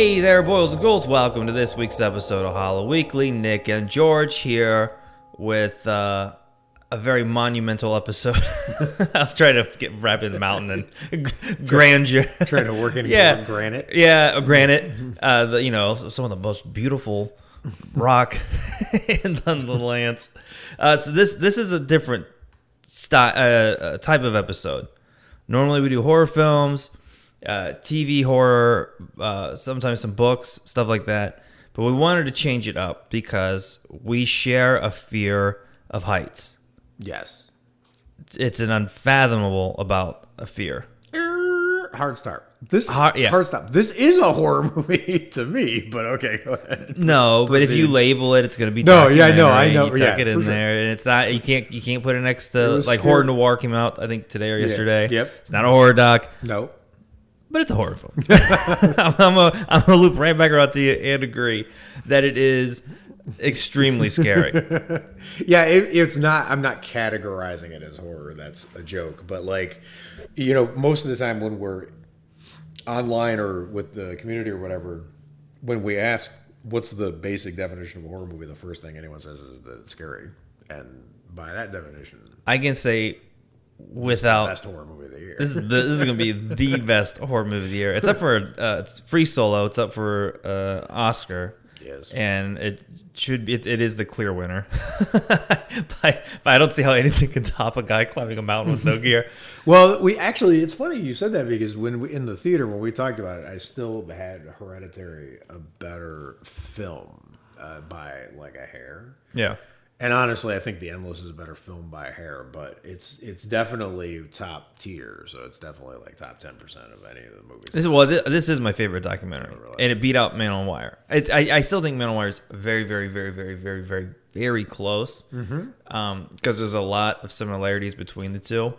Hey there, boys and girls. Welcome to this week's episode of Hollow Weekly. Nick and George here with a very monumental episode. I was trying to wrap in mountain and grandeur. Trying to work in granite. Yeah, granite. Some of the most beautiful rock in the lands. So this is a different type of episode. Normally we do horror films. TV horror, sometimes some books, stuff like that. But we wanted to change it up because we share a fear of heights. Yes. It's an unfathomable about a fear. Hard start. Hard stop. This is a horror movie to me, but okay, go ahead. No, but if you label it, it's going to be I know. You tuck it in there, and it's not. You can't put it next to like Horror Noir came out, I think today or yesterday. Yep. It's not a horror doc. No. But it's a horror film. I'm gonna loop right back around to you and agree that it is extremely scary. Yeah, it's not. I'm not categorizing it as horror. That's a joke. But most of the time when we're online or with the community or whatever, when we ask what's the basic definition of a horror movie, the first thing anyone says is that it's scary. And by that definition, I can say without the best horror movie of the year. This is gonna be the best horror movie of the year. It's up for it's Free Solo. It's up for Oscar. Yes, and it should be. It is the clear winner. but I don't see how anything can top a guy climbing a mountain with no gear. Well, it's funny you said that because in the theater when we talked about it, I still had Hereditary a better film by like a hair. Yeah. And honestly, I think The Endless is a better film by a hair, but it's definitely top tier. So it's definitely like top 10% of any of the movies. This is my favorite documentary, and it beat out Man on Wire. I still think Man on Wire is very, very, very, very, very, very, very close because there's a lot of similarities between the two.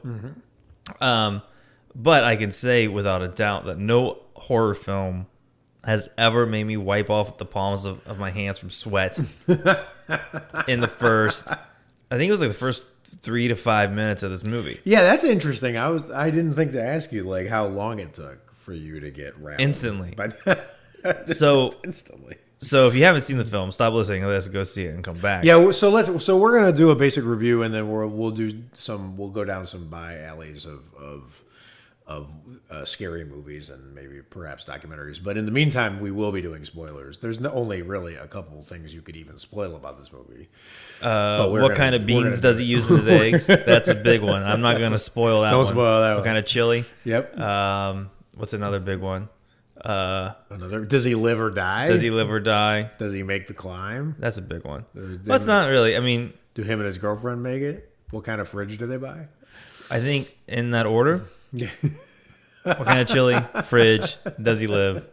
But I can say without a doubt that no horror film has ever made me wipe off the palms of my hands from sweat in the first, I think it was like the first 3 to 5 minutes of this movie. Yeah, that's interesting. I didn't think to ask you like how long it took for you to get rattled. Instantly. But instantly. So if you haven't seen the film, stop listening to this, go see it and come back. Yeah, so we're gonna do a basic review and then we'll go down some by alleys of scary movies and maybe perhaps documentaries. But in the meantime, we will be doing spoilers. There's only really a couple things you could even spoil about this movie. What kind of beans does he use in his eggs? That's a big one. I'm not going to spoil that one. Don't spoil that one. What kind of chili? Yep. What's another big one? Does he live or die? Does he live or die? Does he make the climb? That's a big one. That's not really. I mean, do him and his girlfriend make it? What kind of fridge do they buy? I think in that order. Yeah. What kind of chili? Fridge. Does he live?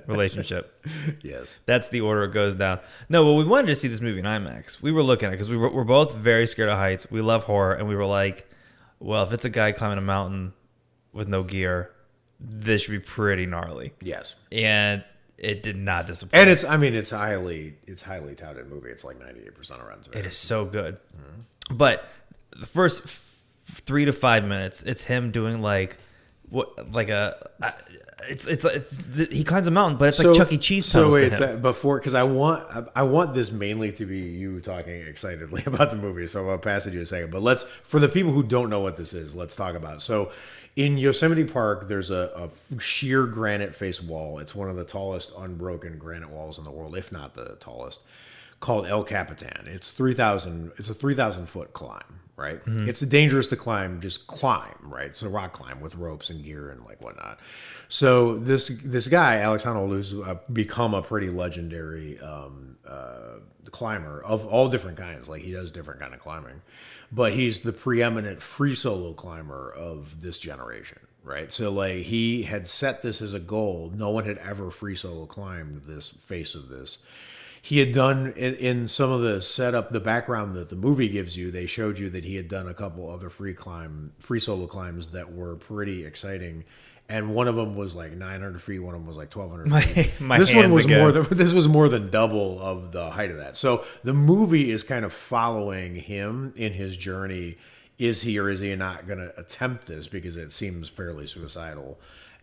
Relationship. Yes. That's the order it goes down. No, well, we wanted to see this movie in IMAX. We were looking at it because we're both very scared of heights. We love horror, and we were like, well, if it's a guy climbing a mountain with no gear, this should be pretty gnarly. Yes. And it did not disappoint. And it's highly touted movie. It's like 98% on Rotten Tomatoes. It is so good. Mm-hmm. But the first 3 to 5 minutes, it's him doing he climbs a mountain, but it's like Chuck E. Cheese tunnels to him. Because I want this mainly to be you talking excitedly about the movie, so I'll pass it to you in a second. But for the people who don't know what this is, let's talk about it. So in Yosemite Park, there's a sheer granite face wall. It's one of the tallest unbroken granite walls in the world, if not the tallest, called El Capitan. It's a 3,000 foot climb. Right, It's dangerous to climb. Just climb, right? So rock climb with ropes and gear and like whatnot. So this guy Alex Honnold, who's become a pretty legendary climber of all different kinds. Like he does different kind of climbing, but he's the preeminent free solo climber of this generation. Right, so like he had set this as a goal. No one had ever free solo climbed this face of this. He had done in some of the setup, the background that the movie gives you. They showed you that he had done a couple other free solo climbs that were pretty exciting, and one of them was like 900 feet. One of them was like 1,200 feet. This was more than double of the height of that. So the movie is kind of following him in his journey. Is he or is he not going to attempt this because it seems fairly suicidal?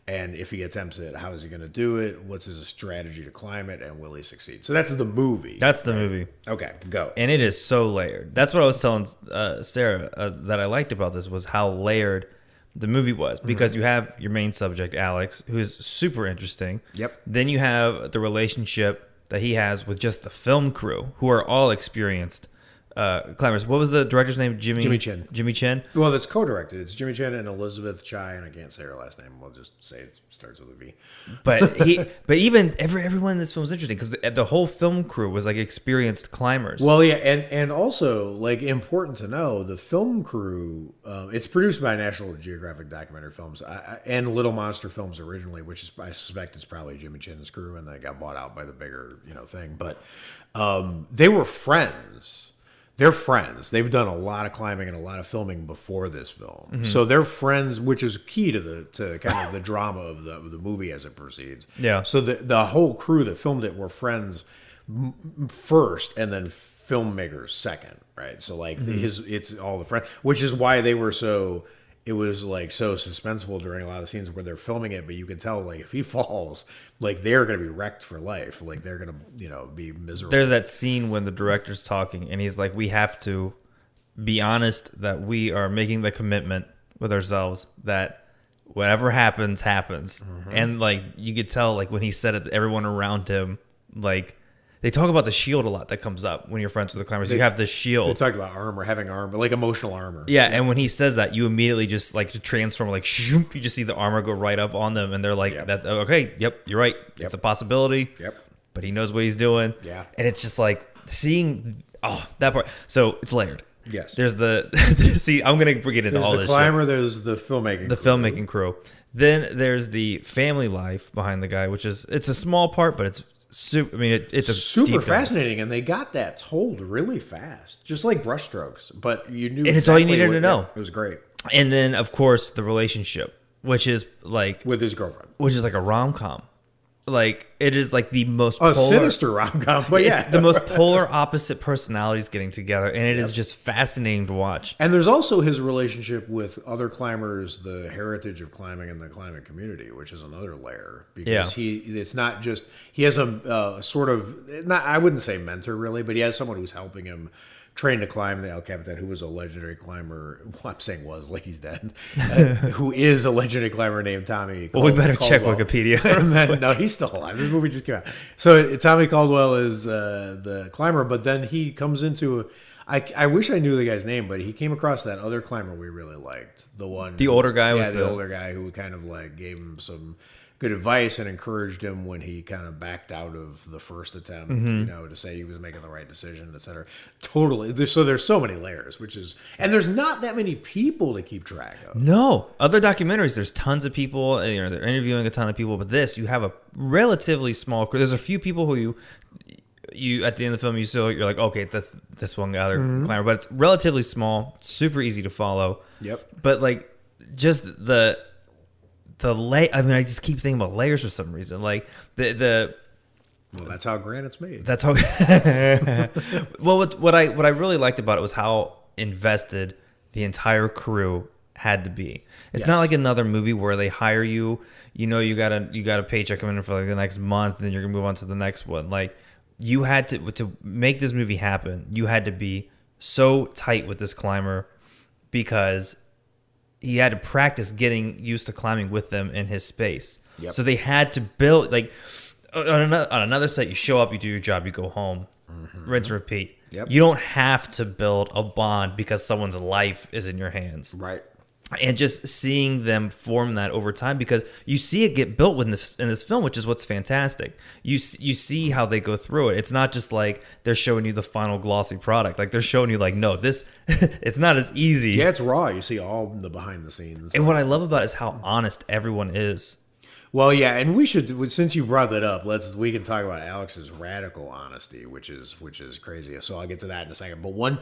And if he attempts it, how is he going to do it? What's his strategy to climb it? And will he succeed? So that's the movie. That's the movie. Okay, go. And it is so layered. That's what I was telling Sarah that I liked about this was how layered the movie was. Because you have your main subject, Alex, who is super interesting. Yep. Then you have the relationship that he has with just the film crew, who are all experienced climbers. What was the director's name? Jimmy Chin. Jimmy Chin. Well, that's co-directed. It's Jimmy Chin and Elizabeth Chai, and I can't say her last name. We'll just say it starts with a V. But even everyone in this film is interesting because the whole film crew was like experienced climbers. Well, yeah, and also like important to know, the film crew. It's produced by National Geographic Documentary Films and Little Monster Films originally, which is I suspect is probably Jimmy Chin's crew, and they got bought out by the bigger thing. But they were friends. They're friends. They've done a lot of climbing and a lot of filming before this film, so they're friends, which is key to kind of the drama of the movie as it proceeds. Yeah. So the whole crew that filmed it were friends first, and then filmmakers second, right? So like it's all the friends, which is why they were so. It was like so suspenseful during a lot of the scenes where they're filming it, but you can tell like if he falls, like they're going to be wrecked for life. Like they're going to, be miserable. There's that scene when the director's talking and he's like, we have to be honest that we are making the commitment with ourselves that whatever happens, happens. And like you could tell like when he said it, everyone around him, like they talk about the shield a lot that comes up when you're friends with the climbers. You have this shield. They talked about armor, having armor, like emotional armor. Yeah, and when he says that, you immediately just like to transform, like shoop, you just see the armor go right up on them, and they're like, "That okay? Yep, you're right. It's a possibility. Yep, but he knows what he's doing. Yeah, and it's just like seeing that part. So it's layered. Yes, there's the see. I'm gonna get into all this. There's the climber. Shit. There's the filmmaking. Filmmaking crew. Then there's the family life behind the guy, which is it's a small part, but it's super. I mean, it's a super fascinating, and they got that told really fast, just like brushstrokes. But you knew, and it's all you needed to know. It was great. And then, of course, the relationship, which is like with his girlfriend, which is like a rom-com. Like it is like the most sinister rom-com, but yeah, the most polar opposite personalities getting together, and it is just fascinating to watch. And there's also his relationship with other climbers, the heritage of climbing in the climbing community, which is another layer because it's not just he has a sort of not I wouldn't say mentor really, but he has someone who's helping him trained to climb the El Capitan, who was a legendary climber. Well, I'm saying was, like he's dead. Who is a legendary climber named Tommy Well, we better check Wikipedia. Then, no, he's still alive. This movie just came out. So Tommy Caldwell is the climber, but then he comes into I wish I knew the guy's name, but he came across that other climber we really liked. The older guy older guy who kind of like gave him some good advice and encouraged him when he kind of backed out of the first attempt, to say he was making the right decision, etc. Totally. There's so many layers, and there's not that many people to keep track of. No, other documentaries, there's tons of people. They're interviewing a ton of people, but this you have a relatively small crew. There's a few people who you at the end of the film you're like, okay, it's this one other climber, but it's relatively small, super easy to follow. Yep. But like just the I mean, I just keep thinking about layers for some reason. Like well, that's how granite's made. That's how. Well, what I really liked about it was how invested the entire crew had to be. It's not like another movie where they hire you. You got a paycheck coming in for like the next month, and then you're gonna move on to the next one. Like you had to make this movie happen. You had to be so tight with this climber because he had to practice getting used to climbing with them in his space. Yep. So they had to build, like, on another set, you show up, you do your job, you go home, rinse, repeat. Yep. You don't have to build a bond because someone's life is in your hands. Right. And just seeing them form that over time, because you see it get built in this film, which is what's fantastic. You see how they go through it. It's not just like they're showing you the final glossy product. Like they're showing you like, no, this it's not as easy. Yeah, it's raw. You see all the behind the scenes. And what I love about it is how honest everyone is. Well, yeah, and we should, since you brought that up, we can talk about Alex's radical honesty, which is crazy. So I'll get to that in a second. But one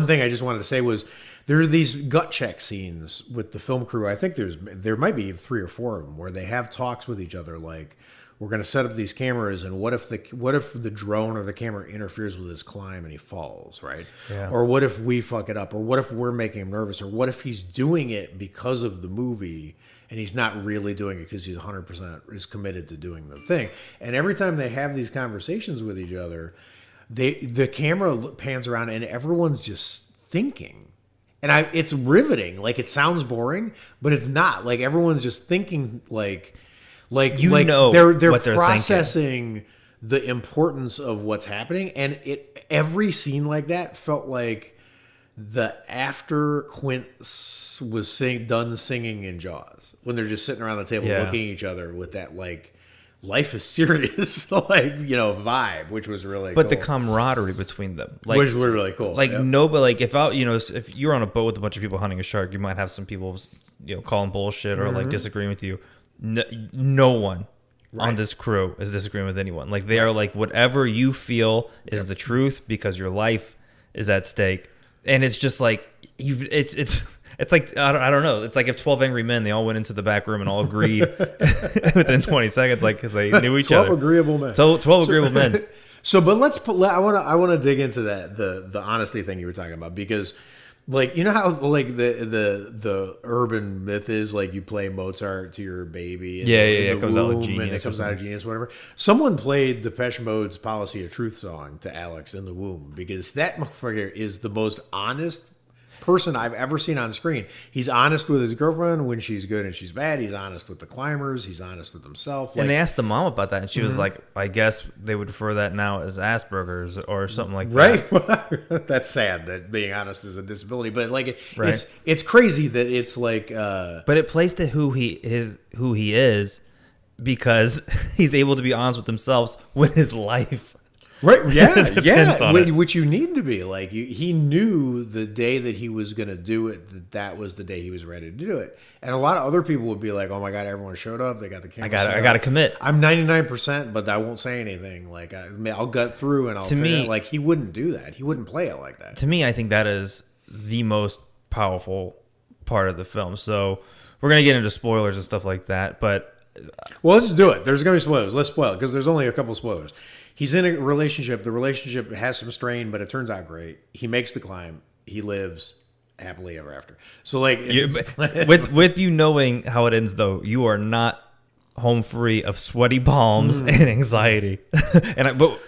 thing I just wanted to say was there are these gut check scenes with the film crew. I think there might be 3 or 4 of them where they have talks with each other, like we're going to set up these cameras, and what if the drone or the camera interferes with his climb and he falls, right? Yeah. Or what if we fuck it up? Or what if we're making him nervous? Or what if he's doing it because of the movie and he's not really doing it because he's 100% is committed to doing the thing? And every time they have these conversations with each other, the camera pans around and everyone's just thinking. And it's riveting. Like, it sounds boring, but it's not. Like, everyone's just thinking, like they're what they're processing thinking. the importance of what's happening. And every scene like that felt like after Quint was done singing in Jaws, when they're just sitting around the table looking at each other with that, like, life is serious, like, vibe, which was really but cool. the camaraderie between them, like, which was really cool. Like, nobody, like, if you're on a boat with a bunch of people hunting a shark, you might have some people, calling bullshit or like disagreeing with you. No one on this crew is disagreeing with anyone. Like, they are like, whatever you feel is the truth because your life is at stake. And it's just like, it's like, I don't know. It's like if 12 Angry Men, they all went into the back room and all agreed within 20 seconds, like, because they knew each other. 12 agreeable men. 12 agreeable men. So, but I want to dig into that, the honesty thing you were talking about, because, like, you know how, like, the urban myth is, like, you play Mozart to your baby. And it comes out of genius. And it comes out of genius, whatever. Someone played Depeche Mode's Policy of Truth song to Alex in the womb, because that motherfucker is the most honest person I've ever seen on screen. He's honest with his girlfriend when she's good and she's bad. He's honest with the climbers. He's honest with himself. And they asked the mom about that, and she was like, I guess they would refer that now as Asperger's or something like that. Right? That's sad that being honest is a disability, but, like, it's crazy that it's like... but it plays to who he is because he's able to be honest with himself with his life. Right? Yeah. Which you need to be. Like, he knew the day that he was going to do it, that was the day he was ready to do it. And a lot of other people would be like, "Oh my God, everyone showed up. They got the camera. I got to commit. I'm 99%, but I won't say anything. Like, I'll gut through and I'll." To me, like, he wouldn't do that. He wouldn't play it like that. To me, I think that is the most powerful part of the film. So we're gonna get into spoilers and stuff like that, but well, let's do it. There's gonna be spoilers. Let's spoil it because there's only a couple of spoilers. He's in a relationship. The relationship has some strain, but it turns out great. He makes the climb. He lives happily ever after. So, like, with you knowing how it ends, though, you are not home free of sweaty palms and anxiety.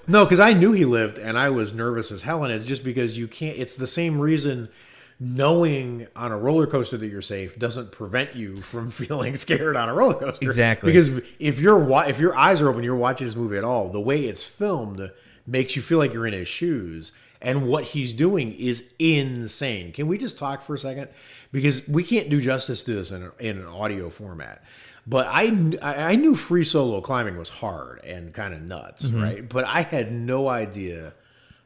No, because I knew he lived, and I was nervous as hell. And it's just because you can't. It's the same reason. Knowing on a roller coaster that you're safe doesn't prevent you from feeling scared on a roller coaster. Exactly. Because if your eyes are open, you're watching this movie at all, the way it's filmed makes you feel like you're in his shoes. And what he's doing is insane. Can we just talk for a second? Because we can't do justice to this in an audio format. But I knew free solo climbing was hard and kind of nuts, right? But I had no idea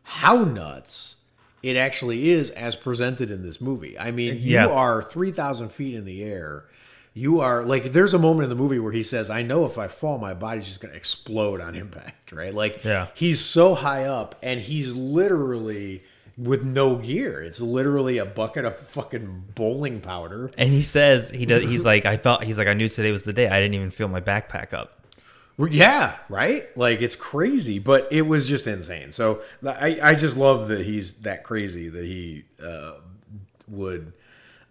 how nuts it actually is as presented in this movie. I mean, you are 3,000 feet in the air. You are, like, there's a moment in the movie where he says, I know if I fall, my body's just going to explode on impact, right? Like, he's so high up, and he's literally with no gear. It's literally a bucket of fucking bowling powder. And he says, he's like, I knew today was the day. I didn't even feel my backpack up. Yeah, right? Like, it's crazy, but it was just insane. So I just love that he's that crazy that he would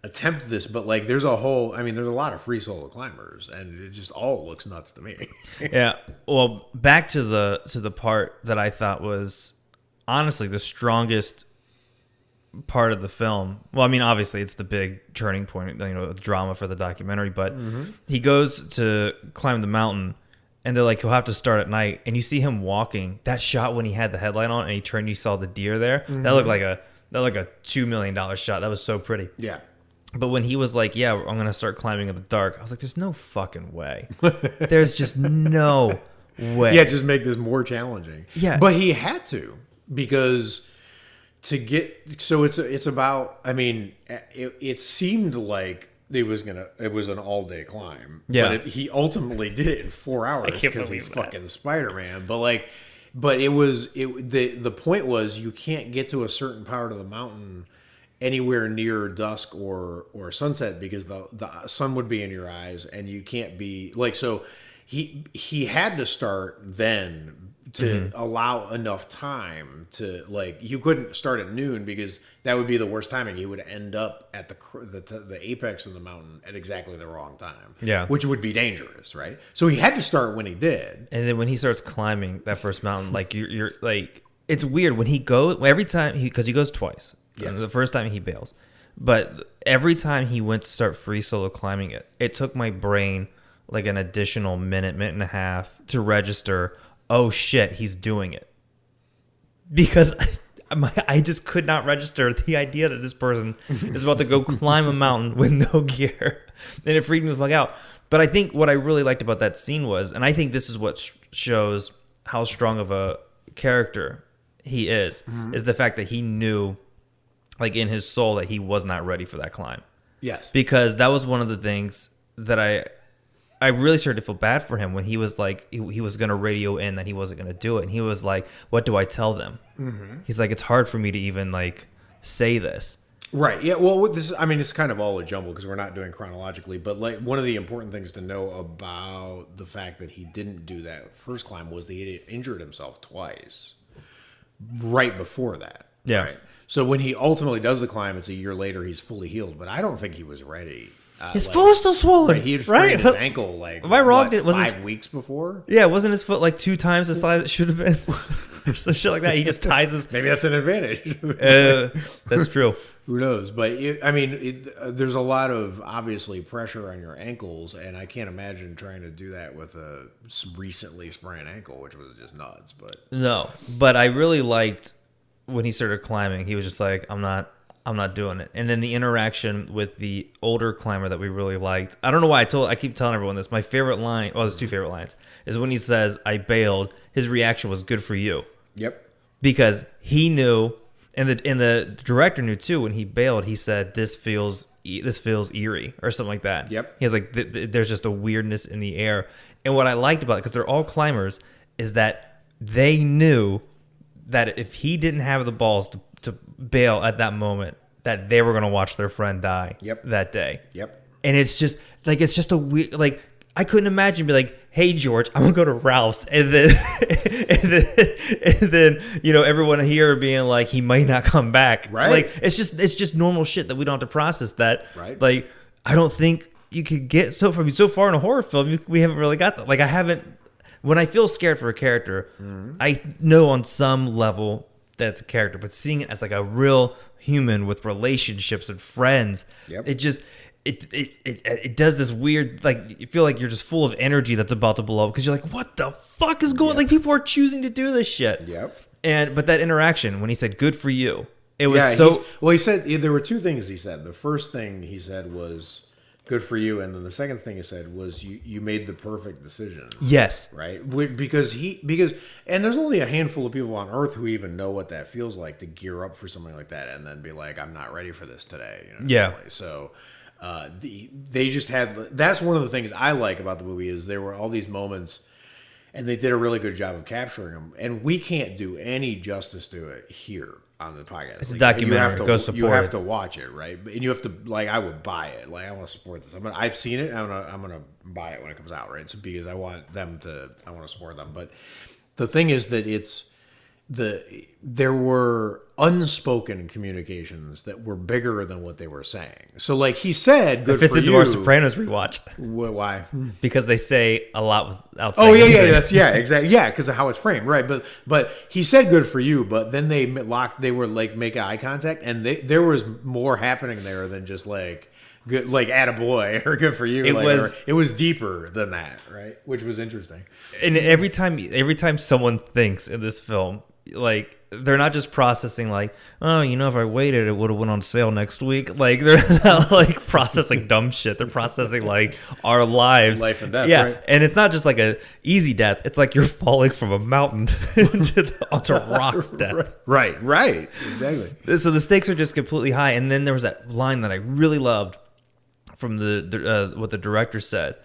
attempt this. But, like, there's a lot of free solo climbers, and it just all looks nuts to me. Yeah. Well, back to the part that I thought was honestly the strongest part of the film. Well, I mean, obviously it's the big turning point, drama for the documentary, but he goes to climb the mountain. And they're like, he'll have to start at night. And you see him walking. That shot when he had the headlight on and he turned, you saw the deer there. That looked like a $2 million shot. That was so pretty. Yeah. But when he was like, yeah, I'm going to start climbing in the dark, I was like, there's no fucking way. There's just no way. Yeah, just make this more challenging. Yeah. But he had to, because to get, so it's about, I mean, it seemed like it was an all-day climb. Yeah. But he ultimately did it in 4 hours because he's fucking Spider-Man. But the point was, you can't get to a certain part of the mountain anywhere near dusk or sunset because the sun would be in your eyes, and you can't be like, so he had to start then to allow enough time to, like, you couldn't start at noon because that would be the worst timing. You would end up at the apex of the mountain at exactly the wrong time. Yeah. Which would be dangerous, right? So he had to start when he did. And then when he starts climbing that first mountain, like you're like, it's weird when he goes every time because he goes twice. Yes. The first time he bails, but every time he went to start free solo climbing it took my brain like an additional minute and a half to register. Oh shit, he's doing it, because I just could not register the idea that this person is about to go climb a mountain with no gear, and it freaked me the fuck out. But I think what I really liked about that scene was, and I think this is what shows how strong of a character he is the fact that he knew, like in his soul, that he was not ready for that climb. Yes. Because that was one of the things that I really started to feel bad for him when he was like, he was going to radio in that he wasn't going to do it. And he was like, what do I tell them? Mm-hmm. He's like, it's hard for me to even like say this. Right. Yeah. Well, it's kind of all a jumble because we're not doing chronologically. But like one of the important things to know about the fact that he didn't do that first climb was that he injured himself twice right before that. Yeah. Right? So when he ultimately does the climb, it's a year later, he's fully healed. But I don't think he was ready. His foot was still swollen. Right, he had right? sprained his ankle like, am I wrong? Was 5 weeks before? Yeah, wasn't his foot like 2 times the size it should have been? Or some shit like that. He just ties his... Maybe that's an advantage. That's true. Who knows? But there's a lot of obviously pressure on your ankles, and I can't imagine trying to do that with a recently sprained ankle, which was just nuts. But no, but I really liked when he started climbing. He was just like, I'm not doing it. And then the interaction with the older climber that we really liked. I don't know why I keep telling everyone this. My favorite line, well, there's 2 favorite lines, is when he says, I bailed. His reaction was good for you. Yep. Because he knew, and the director knew too, when he bailed, he said, this feels eerie or something like that. Yep. He was like, there's just a weirdness in the air. And what I liked about it, because they're all climbers, is that they knew that if he didn't have the balls to bail at that moment, that they were going to watch their friend die that day. Yep. And it's just a weird, like, I couldn't imagine be like, hey George, I'm gonna go to Ralph's, and then everyone here being like, he might not come back. Right. Like it's just normal shit that we don't have to process that. Right. Like I don't think you could get so far in a horror film, we haven't really got that. Like I haven't. When I feel scared for a character, I know on some level that's a character, but seeing it as like a real human with relationships and friends, it just. It does this weird, like, you feel like you're just full of energy that's about to blow up because you're like, what the fuck is going on? Like, people are choosing to do this shit. Yep. But that interaction, when he said, good for you, it was he said, there were 2 things he said. The first thing he said was, good for you. And then the second thing he said was, you made the perfect decision. Yes. Right? Because and there's only a handful of people on Earth who even know what that feels like to gear up for something like that and then be like, I'm not ready for this today. Yeah. So... they just had, that's one of the things I like about the movie is there were all these moments and they did a really good job of capturing them, and we can't do any justice to it here on the podcast. It's a documentary. Go support you have it. to watch it, right? And you have to, like, I would buy it. Like, I want to support this. I've seen it. I'm gonna buy it when it comes out, right? So because I want to support them. But the thing is that there were unspoken communications that were bigger than what they were saying. So, like he said, good it fits for into you. our Sopranos rewatch. Why? Because they say a lot without Oh saying yeah, anything. exactly, yeah, because of how it's framed, right? But he said good for you, but then they were like making eye contact, and there was more happening there than just like good, like attaboy or good for you. It was deeper than that, right? Which was interesting. And every time someone thinks in this film, like they're not just processing like, oh, if I waited, it would have went on sale next week. Like they're not like processing dumb shit. They're processing like our lives, life and death. Yeah, right? And it's not just like a easy death. It's like you're falling from a mountain onto rocks. Death. Right. Exactly. So the stakes are just completely high. And then there was that line that I really loved from what the director said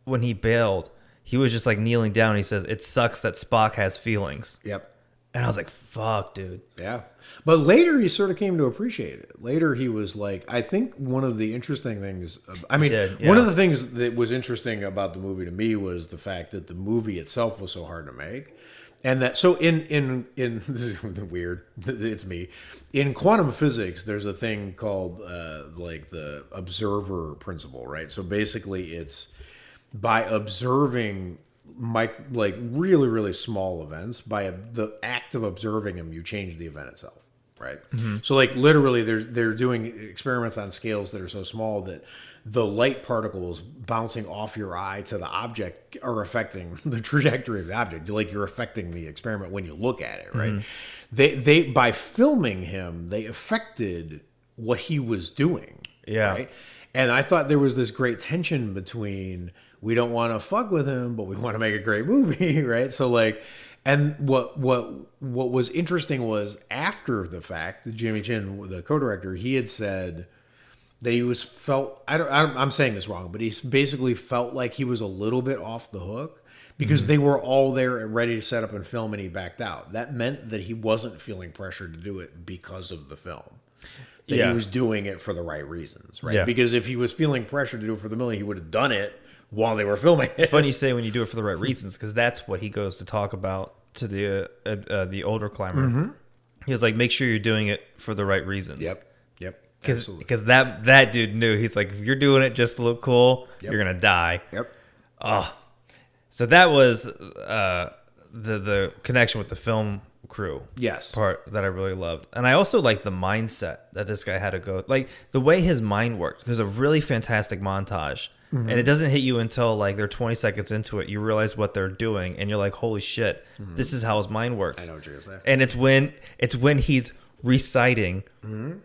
when he bailed. He was just like kneeling down. He says, "It sucks that Spock has feelings." Yep. And I was like, fuck, dude. Yeah. But later he sort of came to appreciate it. Later he was like, I think one of the interesting things, one of the things that was interesting about the movie to me was the fact that the movie itself was so hard to make. And that, so in this is weird, it's me. In quantum physics, there's a thing called like the observer principle, right? So basically it's by observing like really, really small events, by the act of observing them, you change the event itself, right? So like literally they're doing experiments on scales that are so small that the light particles bouncing off your eye to the object are affecting the trajectory of the object. Like you're affecting the experiment when you look at it, right? They by filming him, they affected what he was doing. Yeah. Right? And I thought there was this great tension between, we don't want to fuck with him, but we want to make a great movie, right? So like, and what was interesting was after the fact, Jimmy Chin, the co-director, he had said that he was I'm saying this wrong, but he basically felt like he was a little bit off the hook because they were all there and ready to set up and film, and he backed out. That meant that he wasn't feeling pressured to do it because of the film. That he was doing it for the right reasons, right? Yeah. Because if he was feeling pressured to do it for the million, he would have done it while they were filming it. It's funny you say when you do it for the right reasons, because that's what he goes to talk about to the older climber. He was like, make sure you're doing it for the right reasons. Yep. Because that dude knew. He's like, if you're doing it just to look cool, you're gonna die. Yep. Oh, so that was the connection with the film crew. Yes. Part that I really loved, and I also like the mindset that this guy had to go. Like the way his mind worked. There's a really fantastic montage. And it doesn't hit you until like they're 20 seconds into it. You realize what they're doing, and you're like, "Holy shit, this is how his mind works." I know what you're gonna say. And it's when he's reciting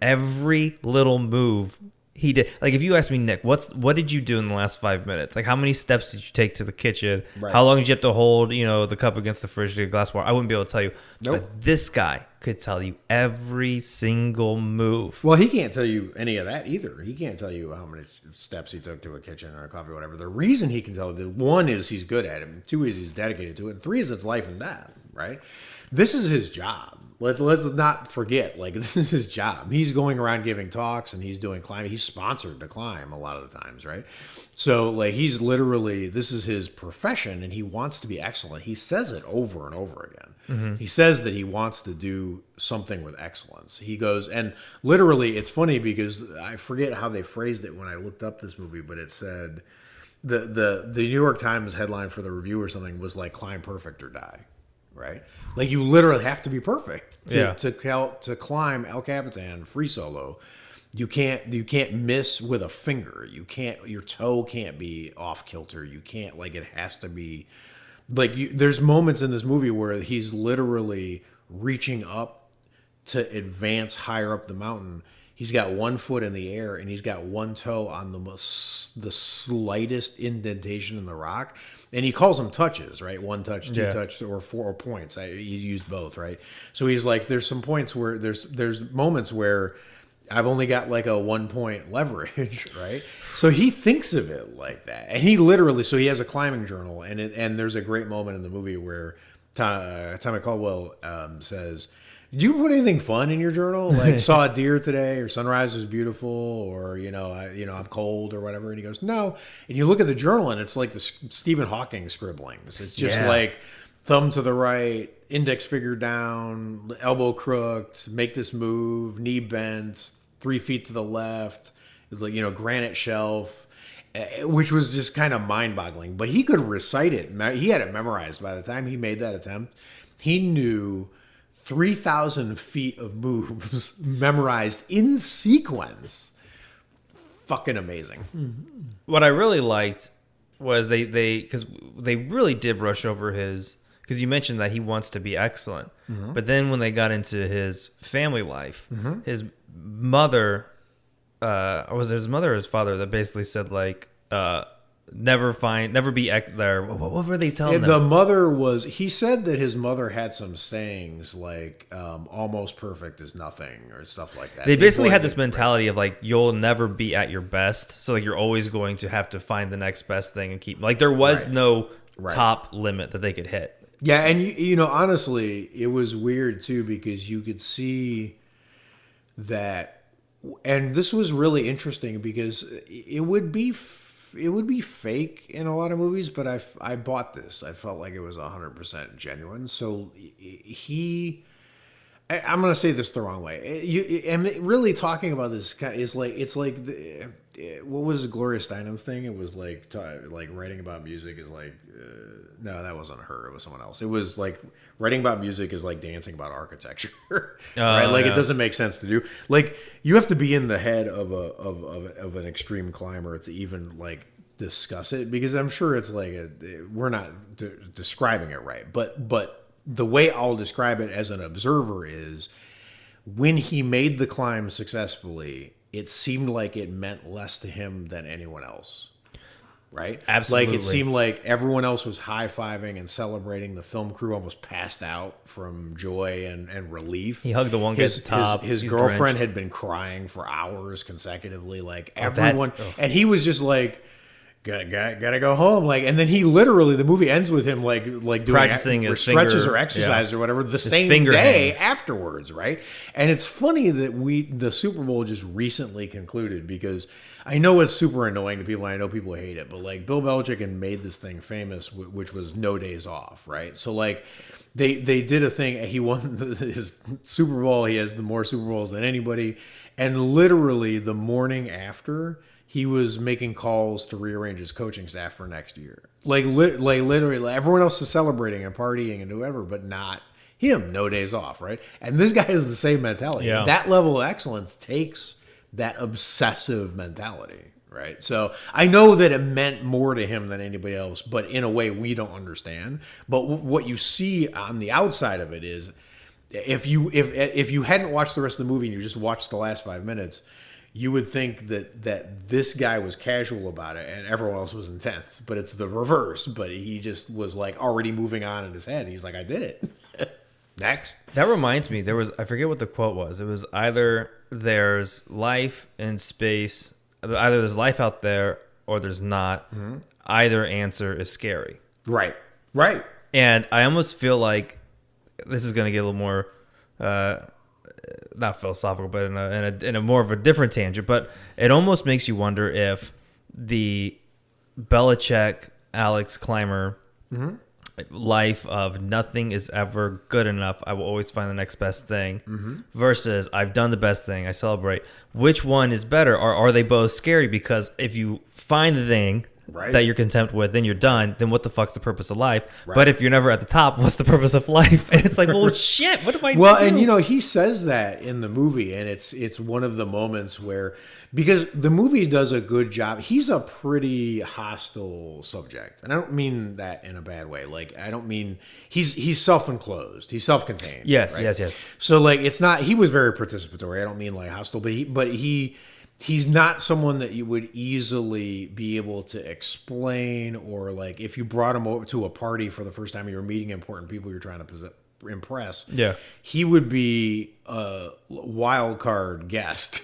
every little move he did. Like if you ask me, Nick, what did you do in the last 5 minutes? Like how many steps did you take to the kitchen? Right. How long did you have to hold, the cup against the fridge to get a glass of water? I wouldn't be able to tell you. Nope. But this guy could tell you every single move. Well, he can't tell you any of that either. He can't tell you how many steps he took to a kitchen or a coffee or whatever. The reason he can tell you, one is he's good at it, two is he's dedicated to it, and three is it's life and death, right? This is his job. Let's not forget, like, this is his job. He's going around giving talks and he's doing climbing. He's sponsored to climb a lot of the times, right? So, like, he's literally, this is his profession and he wants to be excellent. He says it over and over again. He says that he wants to do something with excellence. He goes, and literally, it's funny because I forget how they phrased it when I looked up this movie, but it said, the New York Times headline for the review or something was like, climb perfect or die. Right, like you literally have to be perfect to climb El Capitan free solo. You can't miss with a finger. Your toe can't be off kilter. You can't, like, it has to be like there's moments in this movie where he's literally reaching up to advance higher up the mountain. He's got one foot in the air and he's got one toe on the slightest indentation in the rock. And he calls them touches, right? One touch, two touch, or 4 points. He used both, right? So he's like, there's some points where there's moments where I've only got like a 1 point leverage, right? So he thinks of it like that, and he literally. So he has a climbing journal, and there's a great moment in the movie where Tommy Caldwell says, "Did you put anything fun in your journal? Like saw a deer today, or sunrise was beautiful, or I'm cold, or whatever." And he goes, "No." And you look at the journal, and it's like the Stephen Hawking scribblings. It's just like thumb to the right, index finger down, elbow crooked, make this move, knee bent, 3 feet to the left, granite shelf, which was just kind of mind-boggling. But he could recite it. He had it memorized by the time he made that attempt. He knew 3,000 feet of moves memorized in sequence. Fucking amazing. What I really liked was because they really did brush over his, because you mentioned that he wants to be excellent. But then when they got into his family life, his mother, was it his mother or his father that basically said like, never be there. What were they telling them? The mother he said that his mother had some sayings like almost perfect is nothing or stuff like that. They basically had this mentality of like, you'll never be at your best. So like you're always going to have to find the next best thing and keep, like there was no top limit that they could hit. Yeah, and honestly, it was weird too because you could see that, and this was really interesting because it would be fake in a lot of movies, but I bought this. I felt like it was 100% genuine. So he I'm going to say this the wrong way. And really talking about this is like it's like what was Gloria Steinem's thing? It was like like writing about music is like no, that wasn't her. It was someone else. It was like writing about music is like dancing about architecture, right? Like yeah. it doesn't make sense to do. Like you have to be in the head of an extreme climber to even like discuss it because I'm sure it's like we're not describing it right, but the way I'll describe it as an observer is when he made the climb successfully, it seemed like it meant less to him than anyone else. Right? Absolutely. Like it seemed like everyone else was high-fiving and celebrating. The film crew almost passed out from joy and relief. He hugged the one guy at the top. His He's girlfriend drenched. had been crying for hours consecutively. Like that's- everyone, and he was just like, Gotta go home. Like, and then he literally, the movie ends with him like doing Practicing his stretches finger- or exercise yeah. or whatever the His same finger day hangs. afterwards, right? And it's funny that the Super Bowl just recently concluded because I know it's super annoying to people. I know people hate it, but like Bill Belichick had made this thing famous, which was no days off, right? So like they did a thing. He won his Super Bowl. He has the more Super Bowls than anybody, and literally the morning after, he was making calls to rearrange his coaching staff for next year. Like literally, like everyone else is celebrating and partying and whoever, but not him. No days off, right? And this guy has the same mentality. Yeah. That level of excellence takes that obsessive mentality, right? So I know that it meant more to him than anybody else, but in a way we don't understand. But what you see on the outside of it is, if you hadn't watched the rest of the movie and you just watched the last 5 minutes, you would think that this guy was casual about it and everyone else was intense, but it's the reverse. But he just was like already moving on in his head. He's like, I did it. Next. That reminds me, I forget what the quote was. It was either there's life in space, either there's life out there or there's not. Mm-hmm. Either answer is scary. Right. And I almost feel like this is going to get a little more, not philosophical, but in a more of a different tangent. But it almost makes you wonder if the Belichick, Alex Clymer life of nothing is ever good enough, I will always find the next best thing, versus I've done the best thing, I celebrate. Which one is better? Or are they both scary? Because if you find the thing that you're content with, then you're done. Then what the fuck's the purpose of life? Right. But if you're never at the top, what's the purpose of life? And it's like, well, shit, what do I do? Well, and he says that in the movie, and it's one of the moments where, because the movie does a good job. He's a pretty hostile subject, and I don't mean that in a bad way. Like, I don't mean he's self-enclosed, he's self-contained. Yes, right? yes. So like, it's not. He was very participatory. I don't mean like hostile, but he's not someone that you would easily be able to explain, or like if you brought him over to a party for the first time, you were meeting important people you're trying to impress. Yeah, he would be a wild card guest,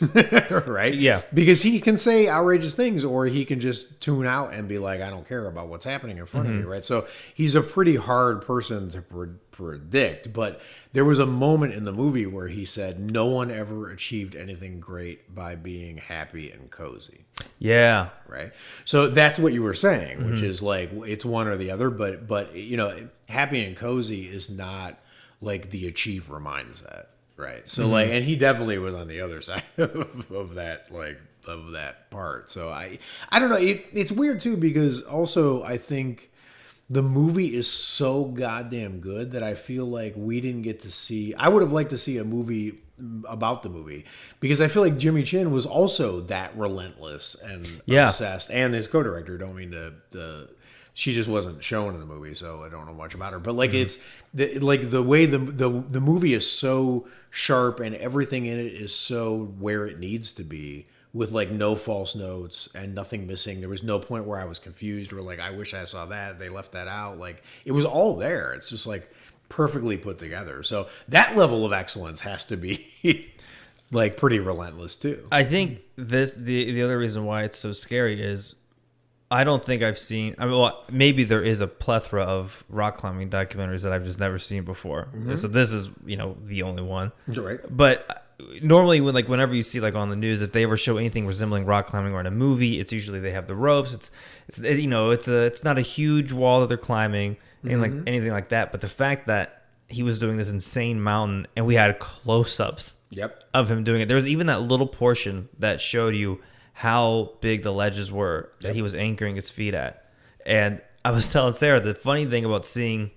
right? Yeah, because he can say outrageous things, or he can just tune out and be like, I don't care about what's happening in front of me, right? So he's a pretty hard person to predict. But there was a moment in the movie where he said no one ever achieved anything great by being happy and cozy. Yeah. Right. So that's what you were saying, which is like it's one or the other, but happy and cozy is not like the achiever mindset, right? So like, and he definitely was on the other side of that, like of that part. So I don't know. It's weird too, because also I think the movie is so goddamn good that I feel like we didn't get to see. I would have liked to see a movie about the movie, because I feel like Jimmy Chin was also that relentless and obsessed, and his co-director. Don't mean to she just wasn't shown in the movie, so I don't know much about her. But like it's the way the movie is so sharp and everything in it is so where it needs to be, with like no false notes and nothing missing. There was no point where I was confused or like I wish I saw that, they left that out. Like it was all there. It's just like perfectly put together. So that level of excellence has to be like pretty relentless too. I think the other reason why it's so scary is I don't think I've seen. I mean, well, maybe there is a plethora of rock climbing documentaries that I've just never seen before. So this is, the only one. You're right. But normally, whenever you see like on the news, if they ever show anything resembling rock climbing or in a movie, it's usually they have the ropes. It's not a huge wall that they're climbing and like anything like that. But the fact that he was doing this insane mountain and we had close-ups of him doing it. There was even that little portion that showed you how big the ledges were that he was anchoring his feet at. And I was telling Sarah, the funny thing about seeing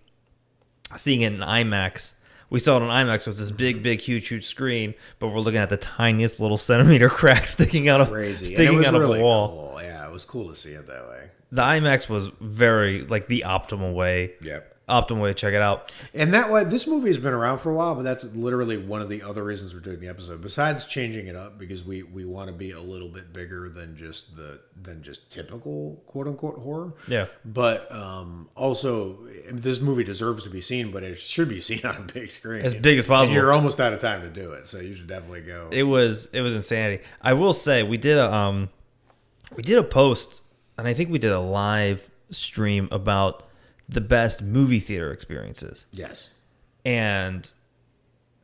it in IMAX, we saw it on IMAX, so it's this big, huge screen, but we're looking at the tiniest little centimeter crack sticking out of a wall. Cool. Yeah, it was cool to see it that way. The IMAX was very like the optimal way. Optimal way to check it out. And that way, this movie has been around for a while, but that's literally one of the other reasons we're doing the episode. Besides changing it up, because we want to be a little bit bigger than just typical quote unquote horror. Yeah. But also, this movie deserves to be seen, but it should be seen on a big screen, as big as possible. And you're almost out of time to do it, so you should definitely go. It was insanity. I will say we did a post, and I think we did a live stream about the best movie theater experiences. Yes. And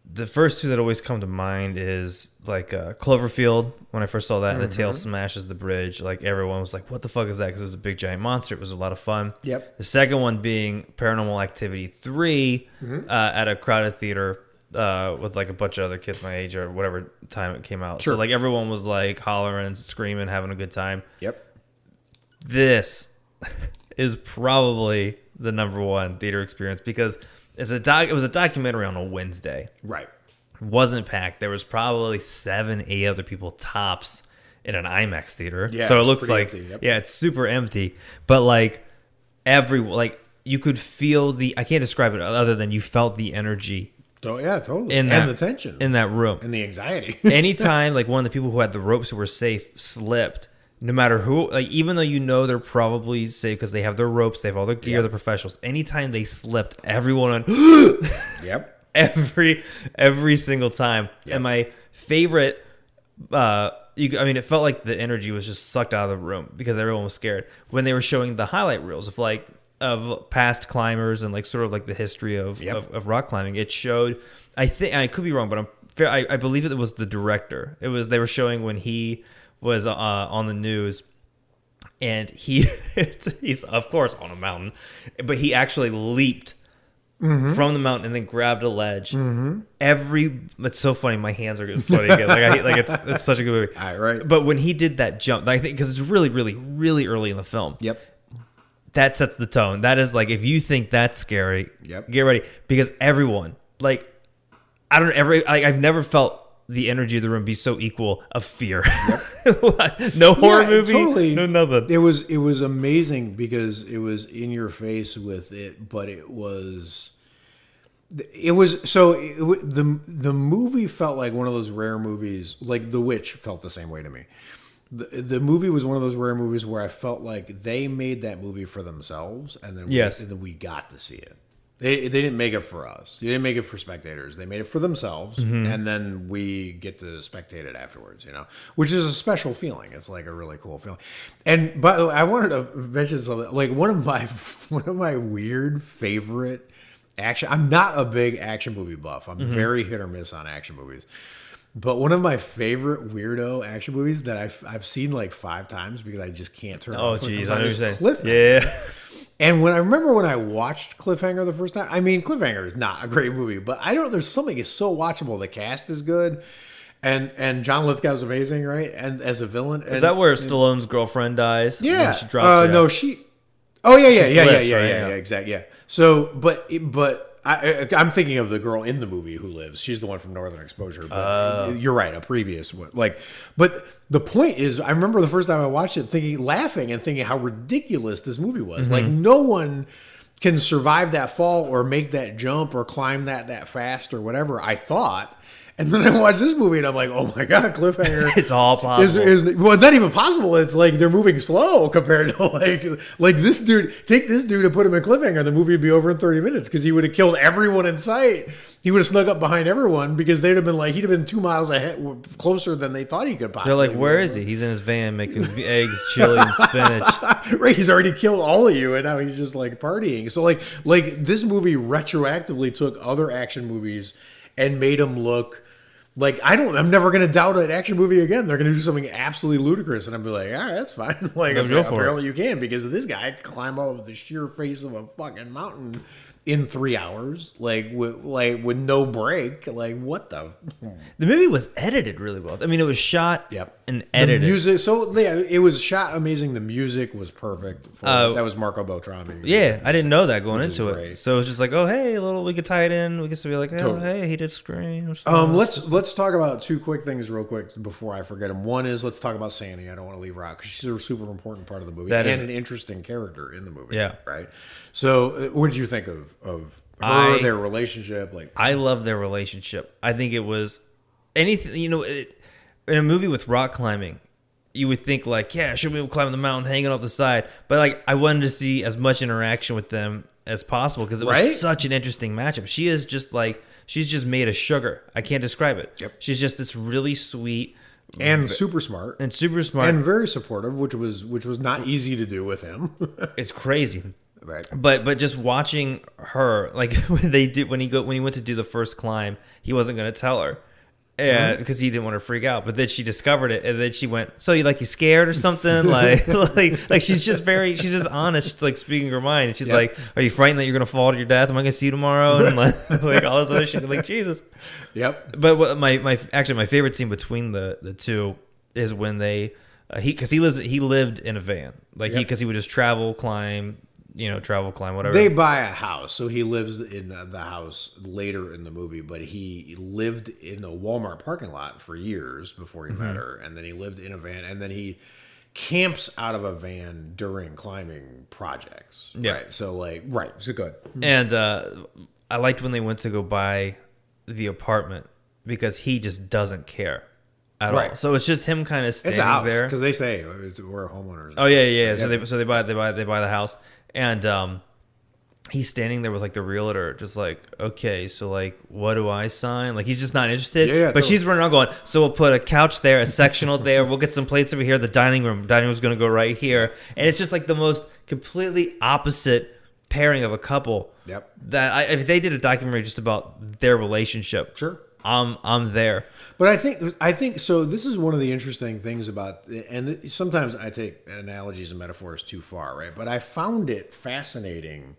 the first two that always come to mind is like Cloverfield. When I first saw that, and the tail smashes the bridge, like everyone was like, what the fuck is that? Because it was a big giant monster. It was a lot of fun. Yep. The second one being Paranormal Activity 3 at a crowded theater with like a bunch of other kids my age or whatever time it came out. Sure. So like everyone was like hollering, screaming, having a good time. Yep. This is probably the number one theater experience because it was a documentary on a Wednesday. Right. It wasn't packed. There was probably 7-8 other people tops in an IMAX theater. Yeah, so it looks like empty. Yep. it's super empty. But like you could feel I can't describe it other than you felt the energy. Oh, yeah, totally. And the tension in that room. And the anxiety. Anytime like one of the people who had the ropes who were safe slipped, no matter who, like even though they're probably safe because they have their ropes, they have all their gear, they're professionals. Anytime they slipped, everyone went, Yep. Every single time. Yep. And my favorite, it felt like the energy was just sucked out of the room because everyone was scared when they were showing the highlight reels of past climbers and like sort of like the history of rock climbing. It showed, I think, I could be wrong, but I believe it was the director. They were showing when he was on the news, and he's of course on a mountain, but he actually leaped from the mountain and then grabbed a ledge. It's so funny. My hands are getting sweaty again. It's such a good movie. All right. But when he did that jump, I think because it's really, really, really early in the film. Yep. That sets the tone. That is like if you think that's scary, Yep. get ready because everyone I've never felt the energy of the room be so equal of fear. Yep. No horror movie, totally. No nothing. It was amazing because it was in your face with it, but the movie felt like one of those rare movies, like The Witch felt the same way to me. The movie was one of those rare movies where I felt like they made that movie for themselves, and then we got to see it. They didn't make it for us. They didn't make it for spectators. They made it for themselves, and then we get to spectate it afterwards, which is a special feeling. It's like a really cool feeling. And by the way, I wanted to mention something. Like one of my weird favorite action. I'm not a big action movie buff. I'm very hit or miss on action movies. But one of my favorite weirdo action movies that I've seen like 5 times because I just can't turn it off. Oh, geez. I know what you're saying. Cliffhanger. Yeah. And when I watched Cliffhanger the first time, I mean, Cliffhanger is not a great movie, but there's something is so watchable. The cast is good, and John Lithgow's amazing, right? And as a villain, is that where Stallone's girlfriend dies? Yeah, she drops no, she. Oh yeah, slips, yeah, exactly, yeah. So, but I'm thinking of the girl in the movie who lives. She's the one from Northern Exposure. But you're right, a previous one. But the point is, I remember the first time I watched it, laughing and thinking how ridiculous this movie was. Like no one can survive that fall or make that jump or climb that fast or whatever. I thought. And then I watch this movie and I'm like, oh my god, cliffhanger. It's all possible. Well, not even possible. It's like they're moving slow compared to like this dude. Take this dude and put him in cliffhanger. The movie would be over in 30 minutes because he would have killed everyone in sight. He would have snuck up behind everyone because they'd have been like, he'd have been 2 miles ahead, closer than they thought he could possibly. They're like, where is he? He's in his van making eggs, chili, and spinach. Right, he's already killed all of you, and now he's just like partying. So like this movie retroactively took other action movies and made them look like I'm never gonna doubt an action movie again. They're gonna do something absolutely ludicrous, and I'll be like, all right, that's fine. Like apparently you can because this guy could climb over the sheer face of a fucking mountain in 3 hours, with no break. Like what the? The movie was edited really well. I mean, it was shot and edited. The music, so yeah, it was shot amazing. The music was perfect. That was Marco Beltrami. Yeah, I didn't know that going into it. So it was just like, oh hey, we could tie it in. We could be like, oh hey, he did Scream. Let's talk about 2 quick things real quick before I forget them. One is let's talk about Sandy. I don't want to leave her out because she's a super important part of the movie an interesting character in the movie. Yeah, right. So what did you think of her, their relationship? Like, I love their relationship. I think it was anything, in a movie with rock climbing, you would think like, yeah, should we be climbing the mountain, hanging off the side? But like, I wanted to see as much interaction with them as possible because it was such an interesting matchup. She is just like, she's just made of sugar. I can't describe it. Yep. She's just this really sweet and super smart and very supportive, which was not easy to do with him. It's crazy. Right. But just watching her, like when he went to do the first climb, he wasn't going to tell her, because he didn't want her to freak out. But then she discovered it, and then she went, "So you scared or something?" like she's just honest. She's like speaking her mind. And she's like, "Are you frightened that you're going to fall to your death? Am I going to see you tomorrow?" And like all this other shit. Like Jesus. Yep. But what my favorite scene between the two is when they he lived in a van because he would just travel climb, whatever. They buy a house, so he lives in the house later in the movie, but he lived in a Walmart parking lot for years before he met her, and then he lived in a van, and then he camps out of a van during climbing projects. Yeah. Right. So good. And I liked when they went to go buy the apartment because he just doesn't care at all. So it's just him kind of standing there because they say we're homeowners. Oh yeah. So they buy the house. And he's standing there with the realtor, just like, okay, so what do I sign? He's just not interested. Yeah, but totally. She's running around going, so we'll put a couch there, a sectional there. We'll get some plates over here. The dining room's going to go right here. And it's just the most completely opposite pairing of a couple. Yep. That if they did a documentary just about their relationship, sure, I'm there. But I think so. This is one of the interesting things about, and sometimes I take analogies and metaphors too far, right? But I found it fascinating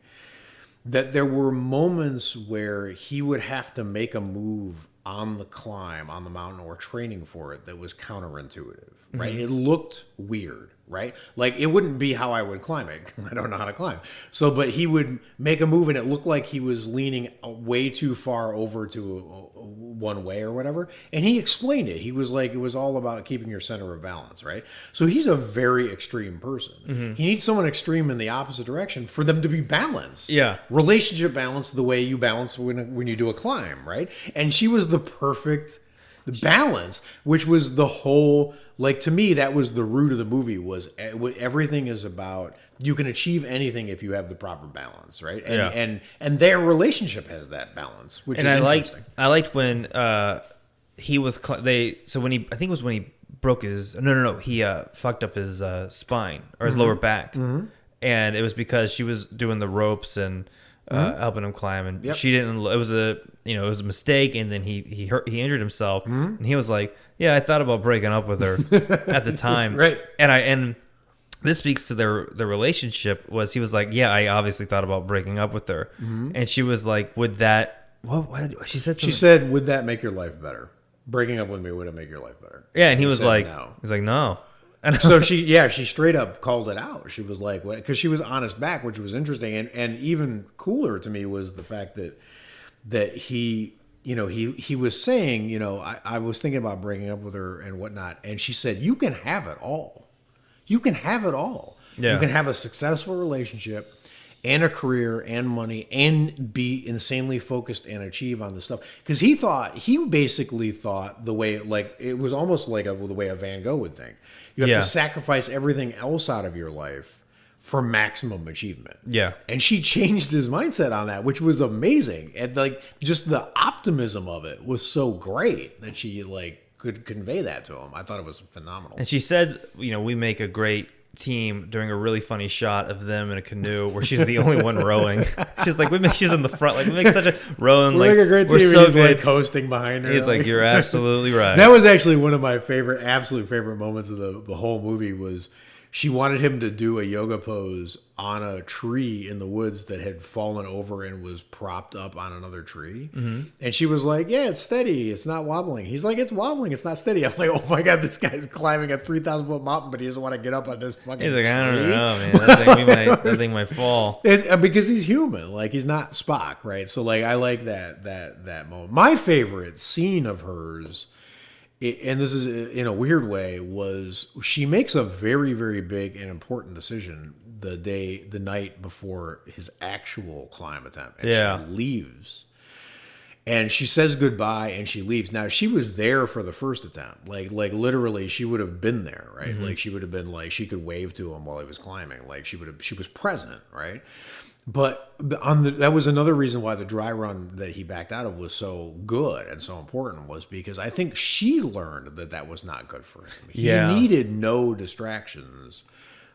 that there were moments where he would have to make a move on the climb, on the mountain, or training for it that was counterintuitive, right? It looked weird, right? It wouldn't be how I would climb it. I don't know how to climb. But he would make a move and it looked like he was leaning way too far over to one way or whatever. And he explained it. He was like, it was all about keeping your center of balance, right? So he's a very extreme person. He needs someone extreme in the opposite direction for them to be balanced. Yeah. Relationship balance the way you balance when you do a climb, right? And she was the perfect balance, which was the whole, to me, that was the root of the movie, was everything is about, you can achieve anything if you have the proper balance, right? And their relationship has that balance, which is interesting. I liked when he was, I think it was when he broke his, he fucked up his spine or his lower back. And it was because she was doing the ropes and helping him climb, and she didn't. It was a mistake, and then he injured himself, and he was like, "Yeah, I thought about breaking up with her at the time." Right. And this speaks to their relationship. He was like, "Yeah, I obviously thought about breaking up with her," and she was like, "Would that?" What she said? She said, "Would that make your life better? Breaking up with me would it make your life better?" Yeah, and he was like, "No." He's like, "No." So she straight up called it out. She was like, because she was honest back, which was interesting, and even cooler to me was the fact that he was saying, I was thinking about breaking up with her and whatnot, and she said, you can have it all. You can have it all. Yeah. You can have a successful relationship and a career and money and be insanely focused and achieve on this stuff. Because he basically thought the way, like, it was almost like the way a Van Gogh would think. You have to sacrifice everything else out of your life for maximum achievement. Yeah. And she changed his mindset on that, which was amazing. And like just the optimism of it was so great that she like could convey that to him. I thought it was phenomenal. And she said, we make a great team during a really funny shot of them in a canoe where she's the only one rowing. She's like, she's in the front, like we make such a rowing, we like make a great team. We're so he's good. Like coasting behind her. He's like, you're absolutely right. That was actually one of my absolute favorite moments of the whole movie was she wanted him to do a yoga pose on a tree in the woods that had fallen over and was propped up on another tree. Mm-hmm. And she was like, yeah, it's steady. It's not wobbling. He's like, it's wobbling. It's not steady. I'm like, oh my God, this guy's climbing a 3,000-foot mountain, but he doesn't want to get up on this fucking He's like, tree. I don't know, man. That thing might fall. Because he's human. Like, he's not Spock, right? So, like, I like that moment. My favorite scene of hers, and this is in a weird way, was she makes a very, very big and important decision the night before his actual climb attempt. And she leaves. And she says goodbye and she leaves. Now, she was there for the first attempt. Like literally, she would have been there, right? Mm-hmm. Like, she would have been like, she could wave to him while he was climbing. Like, she was present, right? But that was another reason why the dry run that he backed out of was so good and so important, was because I think she learned that was not good for him. He needed no distractions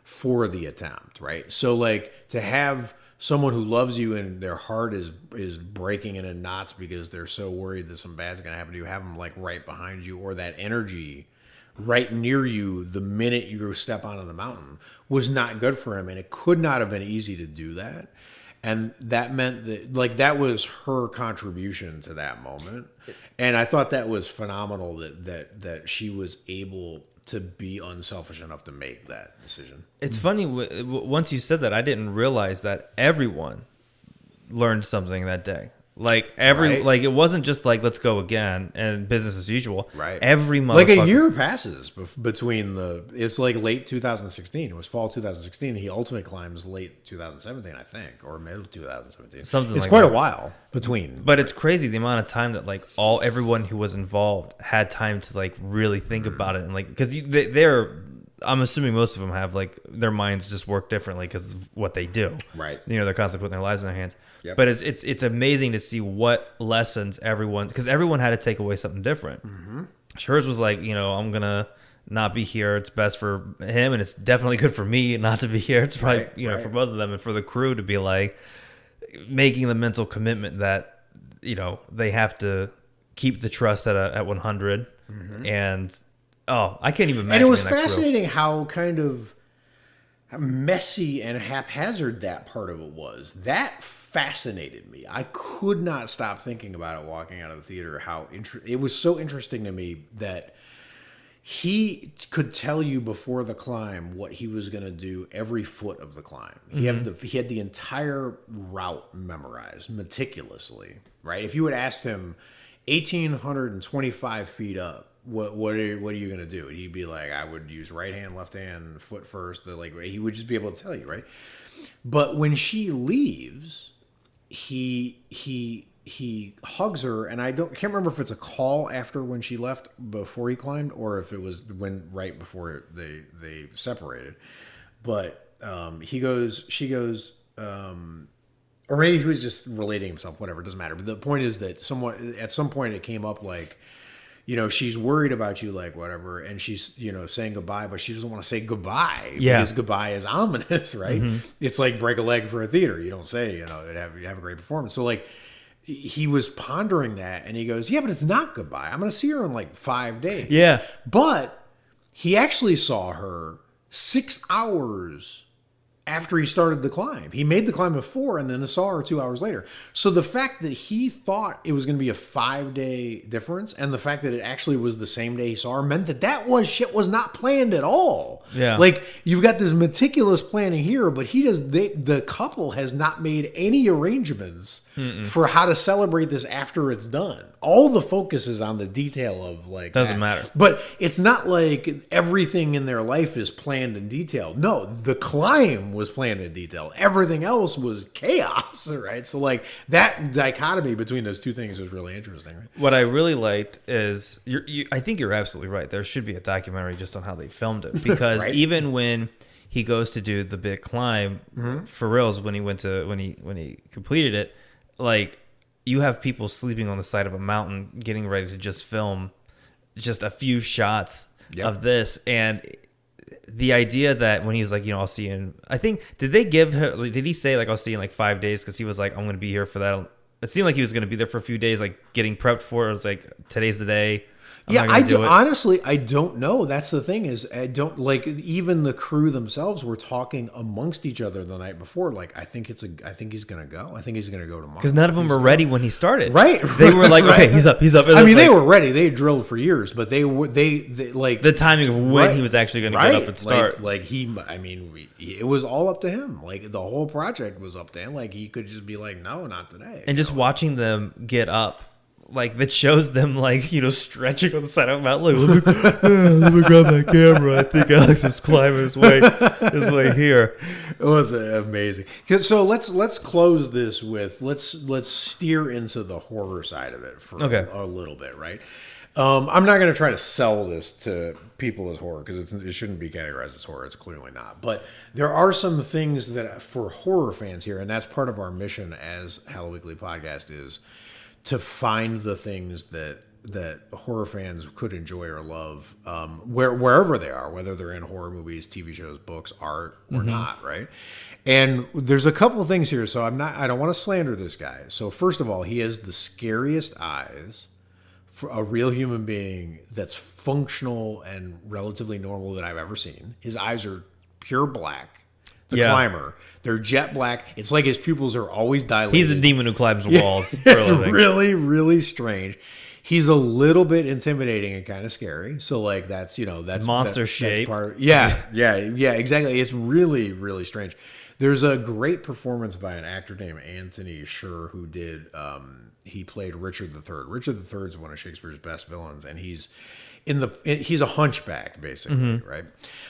for the attempt, right? So, like, to have someone who loves you and their heart is breaking in knots because they're so worried that something bad's going to happen to you, have them, like, right behind you, or that energy right near you the minute you step onto the mountain, was not good for him. And it could not have been easy to do that. And that meant that, like, that was her contribution to that moment. And I thought that was phenomenal that she was able to be unselfish enough to make that decision. It's funny, once you said that, I didn't realize that everyone learned something that day. Like, like, it wasn't just like, let's go again and business as usual. Right. Every motherfucker. Like, a year passes between it's like late 2016. It was fall 2016. He ultimately climbs late 2017, I think, or mid 2017. It's quite a while between. But it's crazy the amount of time that, like, everyone who was involved had time to, like, really think about it. And, like, because I'm assuming most of them have, like, their minds just work differently because of what they do. Right. They're constantly putting their lives in their hands. Yep. But it's amazing to see what lessons because everyone had to take away something different. Mm-hmm. Hers was like, I'm going to not be here. It's best for him, and it's definitely good for me not to be here. It's probably, for both of them and for the crew to be, like, making the mental commitment that, they have to keep the trust at 100. Mm-hmm. And, I can't even imagine. And it was fascinating how kind of messy and haphazard that part of it was. That fascinated me. I could not stop thinking about it walking out of the theater. It was so interesting to me that he could tell you before the climb what he was going to do every foot of the climb. Mm-hmm. He had the entire route memorized meticulously, right? If you had asked him 1,825 feet up, what are you going to do? And he'd be like, I would use right hand, left hand, foot first. Like, he would just be able to tell you, right? But when she leaves, he hugs her, and can't remember if it's a call after when she left before he climbed, or if it was right before they separated. But she goes, or maybe he was just relating himself. Whatever, it doesn't matter. But the point is that at some point it came up like, she's worried about you, like, whatever, and she's, saying goodbye, but she doesn't want to say goodbye because goodbye is ominous, right? Mm-hmm. It's like break a leg for a theater. You don't say, have a great performance. So, like, he was pondering that, and he goes, yeah, but it's not goodbye. I'm going to see her in, like, 5 days. Yeah. But he actually saw her 6 hours after he started the climb. He made the climb at 4 and then saw her 2 hours later. So the fact that he thought it was going to be a 5-day difference, and the fact that it actually was the same day he saw her, meant that shit was not planned at all. Yeah. Like, you've got this meticulous planning here, but the couple has not made any arrangements for how to celebrate this after it's done. All the focus is on the detail of, like, doesn't matter. But it's not like everything in their life is planned in detail. No, the climb was planned in detail. Everything else was chaos, right? So like that dichotomy between those two things was really interesting. Right? What I really liked is, I think you're absolutely right. There should be a documentary just on how they filmed it, because Right? even when he goes to do the big climb, for reals, when he completed it, like, you have people sleeping on the side of a mountain getting ready to just film just a few shots of this. And the idea that when he was like, I'll see you in, I think, did he say like, I'll see you in like 5 days? Because he was like, I'm going to be here for that. It seemed like he was going to be there for a few days, like getting prepped for it. It was like, today's the day. Honestly, I don't know. That's the thing, is I don't, like, even the crew themselves were talking amongst each other the night before. Like, I think he's gonna go. I think he's gonna go tomorrow. Because none of them were ready when he started. Right? They were like, okay, he's up. I mean, they were ready. They had drilled for years, but they like the timing of when he was actually going to get up and start. It was all up to him. Like, the whole project was up to him. Like, he could just be like, no, not today. And just watching them get up, like, that shows them, like, stretching on the side of a mountain. Like, let me grab that camera. I think Alex is climbing his way here. It was amazing. So let's close this with let's steer into the horror side of it for a little bit, right? I'm not going to try to sell this to people as horror, because it shouldn't be categorized as horror. It's clearly not. But there are some things that for horror fans here, and that's part of our mission as Hell Weekly Podcast, is to find the things that horror fans could enjoy or love, wherever they are, whether they're in horror movies, TV shows, books, art, or not, right? And there's a couple of things here. So I don't want to slander this guy. So first of all, he has the scariest eyes for a real human being that's functional and relatively normal that I've ever seen. His eyes are pure black. The climber, they're jet black. It's like his pupils are always dilated. He's a demon who climbs walls. It's really, really strange. He's a little bit intimidating and kind of scary. So like that's monster shape. Yeah, exactly. It's really, really strange. There's a great performance by an actor named Anthony Sher who did. He played Richard III. Richard III is one of Shakespeare's best villains, and he's a hunchback, basically, right?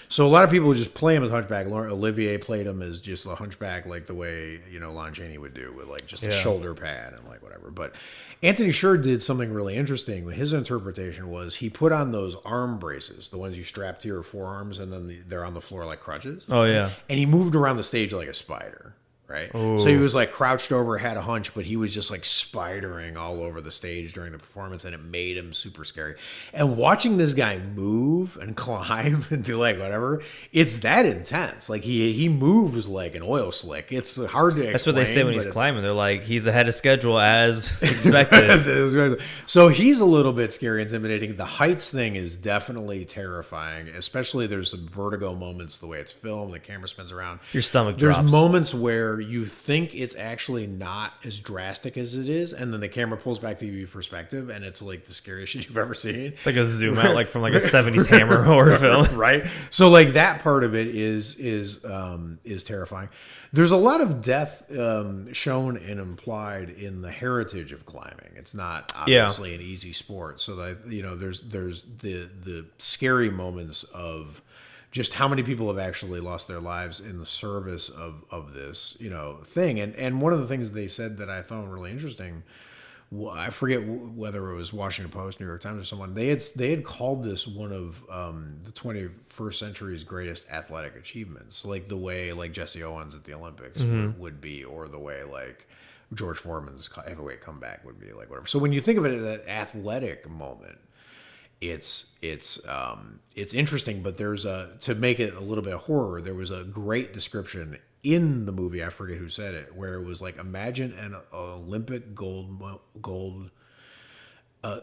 So a lot of people just play him as hunchback. Olivier played him as just a hunchback, like the way Lon Chaney would do, with like just a shoulder pad and like whatever. But Anthony Sher did something really interesting. His interpretation was he put on those arm braces, the ones you strap to your forearms, and then they're on the floor like crutches. Oh yeah, and he moved around the stage like a spider. Right. Ooh. So he was like crouched over, had a hunch, but he was just like spidering all over the stage during the performance, and it made him super scary. And watching this guy move and climb and do like whatever, it's that intense. Like he moves like an oil slick. It's hard to explain. That's what they say when he's climbing. They're like, he's ahead of schedule as expected. So he's a little bit scary, intimidating. The heights thing is definitely terrifying, especially there's some vertigo moments, the way it's filmed, the camera spins around. Your stomach drops. There's moments where you think it's actually not as drastic as it is, and then the camera pulls back to give you perspective, and it's like the scariest shit you've ever seen. It's like a zoom out, like from like a 70s Hammer horror film, right? So like that part of it is terrifying. There's a lot of death shown and implied in the heritage of climbing. It's not obviously an easy sport, so that there's the scary moments of just how many people have actually lost their lives in the service of this thing. And one of the things they said that I found really interesting, I forget whether it was Washington Post, New York Times, or someone, they had called this one of the 21st century's greatest athletic achievements, like the way like Jesse Owens at the Olympics would be, or the way like George Foreman's heavyweight comeback would be, like whatever. So when you think of it as that athletic moment, it's interesting, but to make it a little bit of horror, there was a great description in the movie, I forget who said it, where it was like, imagine an Olympic gold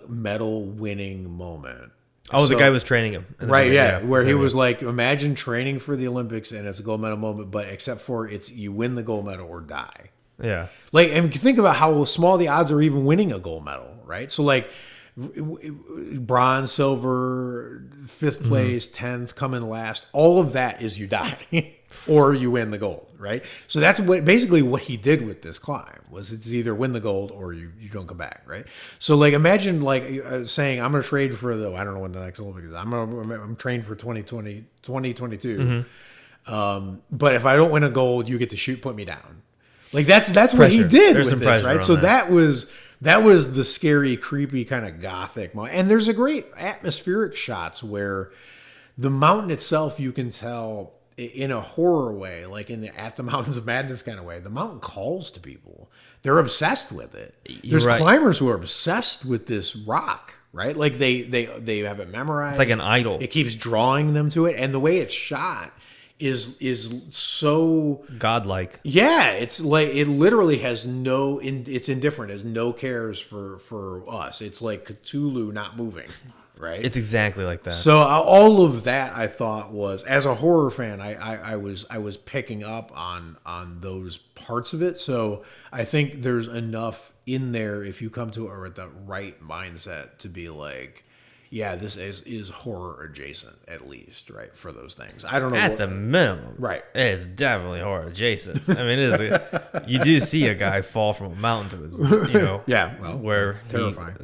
medal winning moment. Oh, the guy was training him. Right, where he was like, imagine training for the Olympics and it's a gold medal moment, but except for you win the gold medal or die. Yeah. Like, and think about how small the odds are even winning a gold medal, right? So like, bronze, silver, fifth place, 10th, come in last, all of that is you die or you win the gold, right? So that's basically what he did with this climb, was it's either win the gold or you don't come back, right? So like, imagine like saying, I'm going to trade for I don't know when the next Olympics is. I'm trained for 2022. But if I don't win a gold, you get to put me down. Like that's what he Pressure. did There's with some this, pressure right? on So that. that was the scary, creepy kind of gothic moment. And there's a great atmospheric shots where the mountain itself, you can tell in a horror way, like in the At the Mountains of Madness kind of way, the mountain calls to people. They're obsessed with it. There's right. climbers who are obsessed with this rock, right? Like they have it memorized. It's like an idol. It keeps drawing them to it, and the way it's shot is so Godlike. yeah. It's like it literally has no. It's indifferent. Has no cares for us. It's like Cthulhu not moving. Right. It's exactly like that. So all of that I thought was, as a horror fan, I was picking up on those parts of it. So I think there's enough in there if you come to it with the right mindset to be like, yeah, this is horror adjacent at least, right? For those things, I don't know. At the minimum, right? It's definitely horror adjacent. I mean, it is. You do see a guy fall from a mountain to his, Yeah, well, where that's terrifying.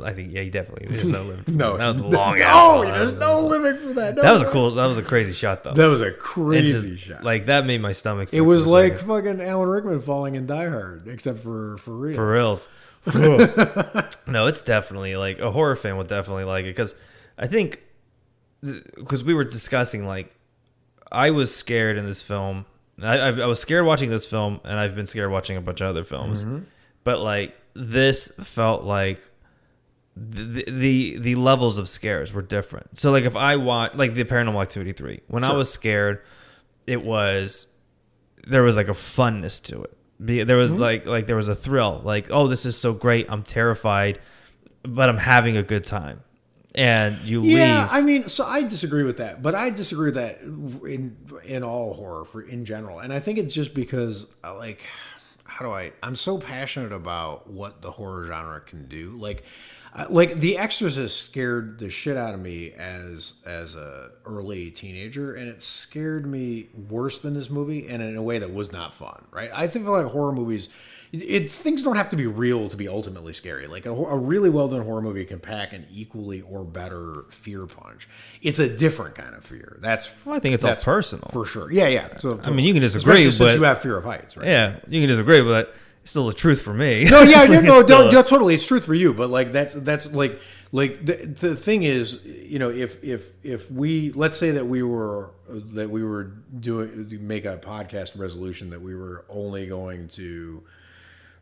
I think, yeah, he definitely. There's no limit. No, that was a long. No, there's no limit for that. No, That was a crazy shot though. That was a crazy shot. Like that made my stomach sick. It was for a like second. fucking Alan Rickman falling in Die Hard, except for real. For reals. No, it's definitely like a horror fan would definitely like it because I think because we were discussing like I was scared in this film. I was scared watching this film, and I've been scared watching a bunch of other films. Mm-hmm. But like this felt like the levels of scares were different. So like if I watch like the Paranormal Activity 3, when I was scared, there was like a funness to it. There was like there was a thrill, like, oh, this is so great, I'm terrified, but I'm having a good time. And you leave. Yeah, I mean, so I disagree with that, but I disagree with that in all horror in general, and I think it's just because like, I'm so passionate about what the horror genre can do, like The Exorcist scared the shit out of me as a early teenager, and it scared me worse than this movie, and in a way that was not fun, right? I think like horror movies, things don't have to be real to be ultimately scary. Like a really well done horror movie can pack an equally or better fear punch. It's a different kind of fear. I think it's all personal for sure. Yeah. So I mean, you can disagree, especially but since you have fear of heights, right? Yeah, you can disagree, but it's still the truth for me. No, yeah, no, totally, it's truth for you. But like that's like the thing is, if we, let's say that we were make a podcast resolution that we were only going to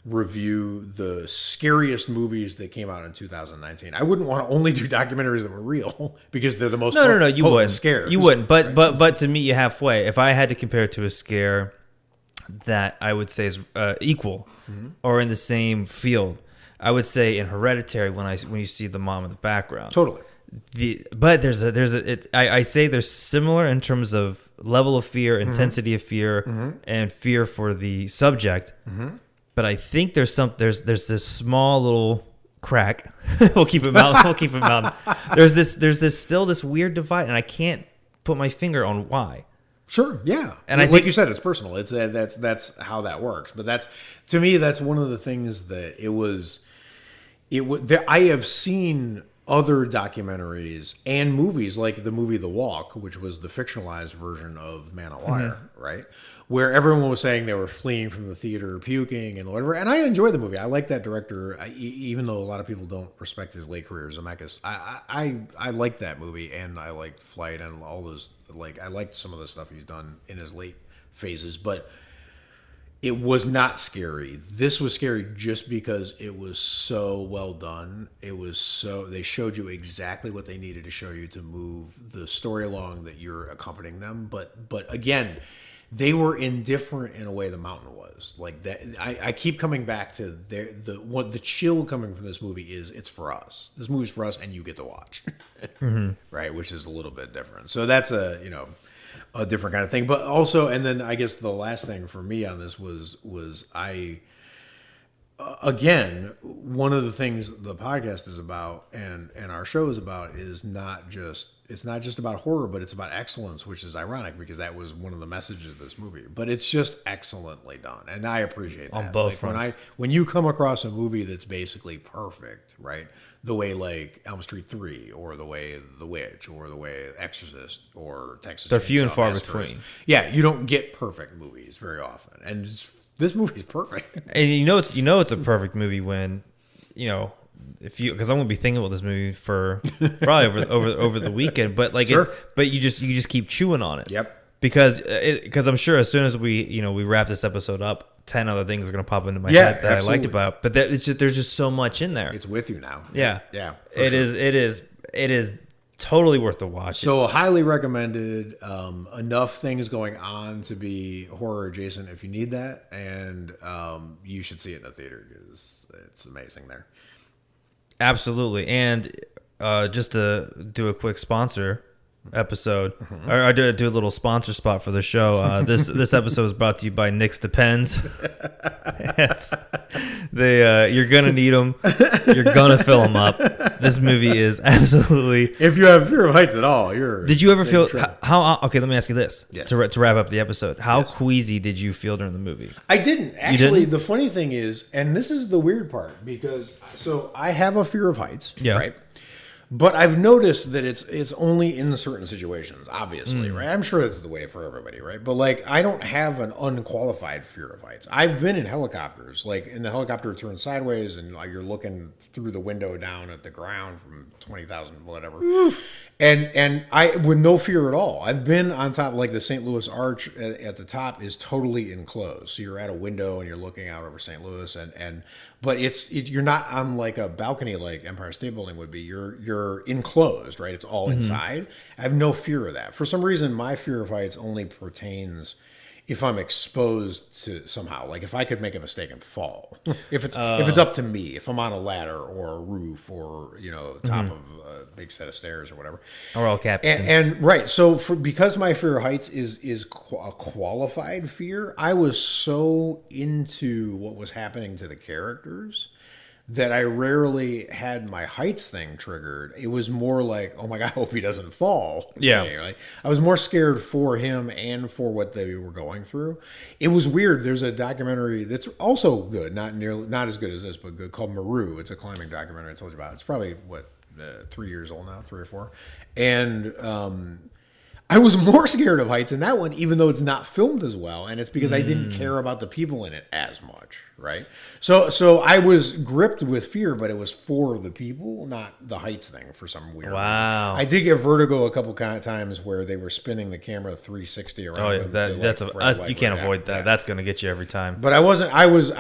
review the scariest movies that came out in 2019. I wouldn't want to only do documentaries that were real because they're the most no, you wouldn't scare. You wouldn't, but to meet you halfway, if I had to compare it to a scare that I would say is equal or in the same field, I would say in Hereditary when you see the mom in the background. Totally. But I say they're similar in terms of level of fear, intensity of fear, and fear for the subject. But I think there's this small little crack. We'll keep it mountain. There's still this weird divide, and I can't put my finger on why. Sure, yeah, and I think you said, it's personal. It's that's how that works. But that's, to me, that's one of the things that it was. I have seen other documentaries and movies, like the movie The Walk, which was the fictionalized version of Man on Wire, right? Where everyone was saying they were fleeing from the theater, puking and whatever. And I enjoy the movie. I like that director, even though a lot of people don't respect his late career, Zemeckis. I liked that movie, and I liked Flight and all those. Like, I liked some of the stuff he's done in his late phases, but it was not scary. This was scary just because it was so well done. They showed you exactly what they needed to show you to move the story along that you're accompanying them. But again, they were indifferent in a way the mountain was. Like that, I keep coming back to the chill coming from this movie is, it's for us. This movie's for us, and you get to watch, right? Which is a little bit different. So that's a different kind of thing. But also, and then I guess the last thing for me on this was again, one of the things the podcast is about and our show is about is not just about horror, but it's about excellence, which is ironic because that was one of the messages of this movie. But it's just excellently done, and I appreciate that. On both fronts. When you come across a movie that's basically perfect, right? The way like Elm Street 3 or the way The Witch or the way Exorcist or Texas They're few and Chainsaw far Massacre. between. Yeah, you don't get perfect movies very often, and this movie is perfect. And it's a perfect movie when, because I'm gonna be thinking about this movie for probably over the weekend, but like, Sure. but you just keep chewing on it. Yep. Because I'm sure as soon as we wrap this episode up, 10 other things are gonna pop into my Yeah, head that absolutely. I liked about. But there's just so much in there. It's with you now. Yeah, Yeah. It is totally worth the watch. So highly recommended. Enough things going on to be horror adjacent if you need that, and you should see it in a theater because it's amazing there. Absolutely. And just to do a quick sponsor episode, or I do a little sponsor spot for the show. This episode is brought to you by Nick's Depends. Yes. You're gonna need them. You're gonna fill them up. This movie is absolutely. If you have fear of heights at all, you're. Did you ever in feel trouble. how? Okay, let me ask you this. Yes. To wrap up the episode, how queasy did you feel during the movie? I didn't actually. didn't? The funny thing is, and this is the weird part, because so I have a fear of heights, Yeah. right? But I've noticed that it's only in certain situations, obviously, right? I'm sure that's the way for everybody, right? But like, I don't have an unqualified fear of heights. I've been in helicopters, like in the helicopter turns sideways, and like you're looking through the window down at the ground from 20,000 whatever, and I with no fear at all. I've been on top, like the St. Louis Arch at the top is totally enclosed, so you're at a window and you're looking out over St. Louis, but you're not on like a balcony like Empire State Building would be. You're enclosed, right? It's all inside. I have no fear of that. For some reason, my fear of heights only pertains if I'm exposed to somehow. Like if I could make a mistake and fall. if it's up to me, if I'm on a ladder or a roof or top of a big set of stairs or whatever. Or all captain. And right, so because my fear of heights is a qualified fear, I was so into what was happening to the characters that I rarely had my heights thing triggered. It was more like, oh my God, I hope he doesn't fall. Yeah. Like, I was more scared for him and for what they were going through. It was weird. There's a documentary that's also good, not as good as this, but good, called Maru. It's a climbing documentary I told you about. It's probably 3 years old now, 3 or 4. And I was more scared of heights in that one, even though it's not filmed as well, and it's because I didn't care about the people in it as much, right? So I was gripped with fear, but it was for the people, not the heights thing for some weird Wow. reason. I did get vertigo a couple times where they were spinning the camera 360 around. Oh yeah, them you can't avoid that. Yeah. That's gonna get you every time. But I wasn't. I was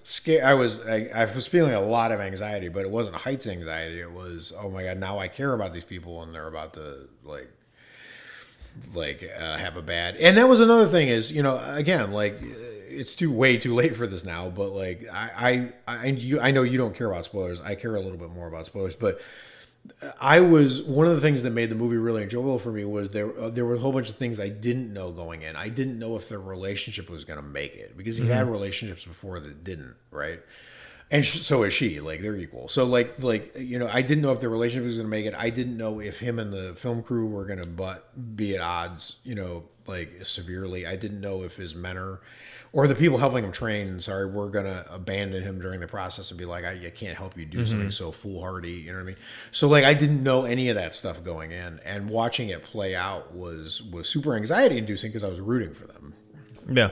scared. I was feeling a lot of anxiety, but it wasn't heights anxiety. It was, oh my God, now I care about these people, and they're about to have a bad. And that was another thing is, again, like it's way too late for this now, but like I know you don't care about spoilers. I care a little bit more about spoilers, but one of the things that made the movie really enjoyable for me was there were a whole bunch of things I didn't know going in. I didn't know if their relationship was going to make it because he had relationships before that didn't, right? And so is she. Like they're equal. So I didn't know if their relationship was going to make it. I didn't know if him and the film crew were going to be at odds, severely. I didn't know if his mentor or the people helping him train, were going to abandon him during the process and be like, I can't help you do something so foolhardy. You know what I mean? So I didn't know any of that stuff going in, and watching it play out was super anxiety inducing because I was rooting for them. Yeah.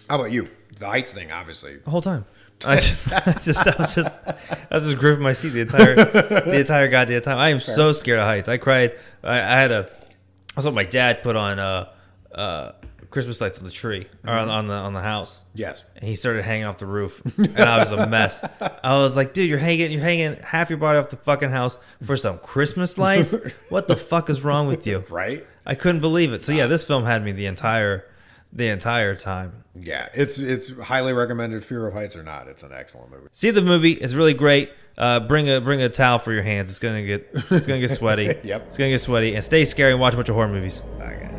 How about you? The heights thing, obviously. The whole time. I was just gripping my seat the entire goddamn time. I am so scared of heights. I cried. I was what my dad put on Christmas lights on the tree or on the house. Yes. And he started hanging off the roof, and I was a mess. I was like, dude, you're hanging half your body off the fucking house for some Christmas lights. What the fuck is wrong with you? Right. I couldn't believe it. So yeah, this film had me the entire time. Yeah, it's highly recommended. Fear of heights or not, it's an excellent movie. See the movie; it's really great. Bring a towel for your hands. It's gonna get sweaty. Yep. It's gonna get sweaty, and stay scary and watch a bunch of horror movies. Okay.